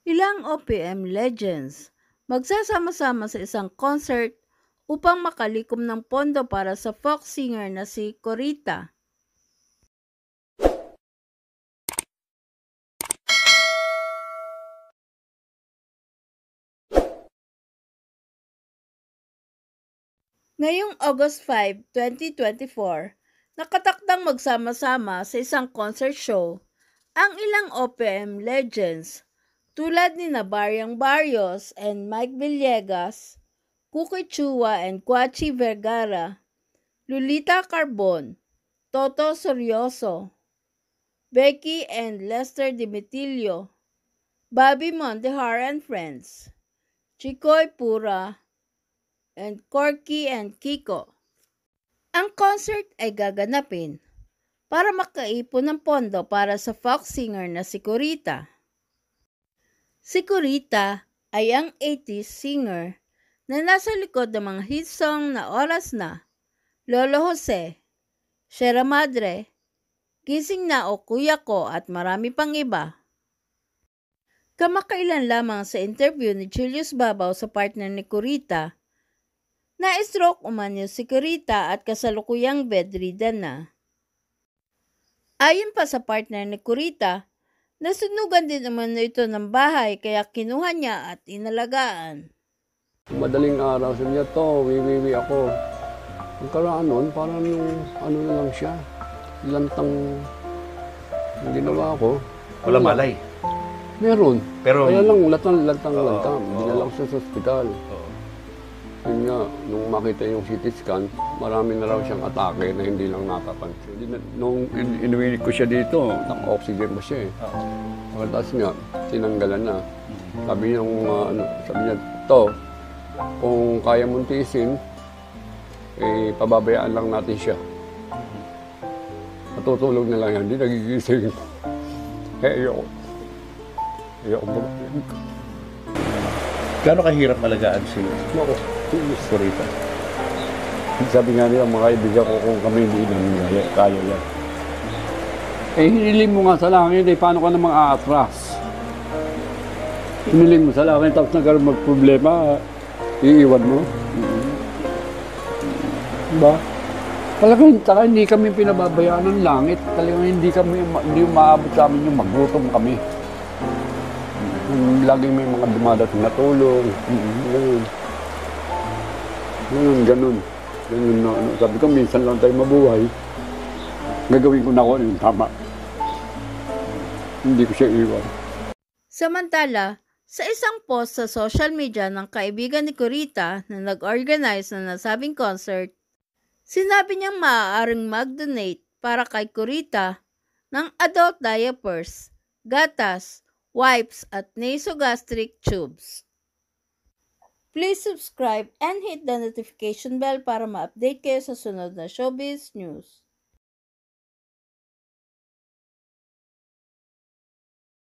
Ilang OPM legends magsasama-sama sa isang concert upang makalikom ng pondo para sa folk singer na si Corita. Ngayong August 5, 2024, nakatakdang magsama-sama sa isang concert show ang ilang OPM legends tulad ni Bariang Barrios and Mike Villegas, Cookie Chua and Quachi Vergara, Lolita Carbon, Toto Sorioso, Becky and Lester Dimitilio, Bobby Montehar and Friends, Chikoy Pura, and Corky and Kiko. Ang concert ay gaganapin para makaipon ng pondo para sa folk singer na si Corita. Si Corita ay ang 80s singer na nasa likod ng mga hit song na Oras Na, Lolo Jose, Sierra Madre, Gising Na o Kuya Ko at marami pang iba. Kamakailan lamang sa interview ni Julius Babaw sa partner ni Corita, na-stroke umano si Corita at kasalukuyang bedridden na. Ayon pa sa partner ni Corita, nasunugan din umano ito ng bahay kaya kinuha niya at inalagaan. Madaling araw sa niya to, wiwiwi ako. Ang karaan nun, parang yung ano na lang siya, lantang ang ginawa ko. Wala malay. Meron. Pero kaya lang, lantang. Dinala ko sa ospital. Yun nga, nung makita yung CT scan, marami na raw siyang atake na hindi lang nakapansin. Nung inuwi ko siya dito, naka-oxygen pa siya eh. Pagkatapos nga, tinanggalan na. Sabi niya, to, kung kaya mong tiisin, eh, pababayaan lang natin siya. Matutulog na lang yan, hindi nagigising. Ayoko. gaano kahirap malagaan si Corita? Sabi nga nila, mga kaibigan ko, kung kami hindi namin kaya yan. Eh, hiniling mo nga sa langit, eh, paano ka namang aatras? Hiniling mo sa langit, tapos nagkaroon magproblema, iiwan mo. Diba? Talagang hindi kami pinababayaan ng langit. Talagang hindi maabot sa amin yung magutom kami. Laging may mga dumadating na tulong. Ganun. Sabi ko, minsan lang tayo mabuhay. Gagawin ko na ako yung tama. Hindi ko siya iwan. Samantala, sa isang post sa social media ng kaibigan ni Corita na nag-organize na nasabing concert, sinabi niyang maaaring mag-donate para kay Corita ng adult diapers, gatas, wipes at nasogastric tubes. Please subscribe and hit the notification bell para ma-update kayo sa sunod na showbiz news.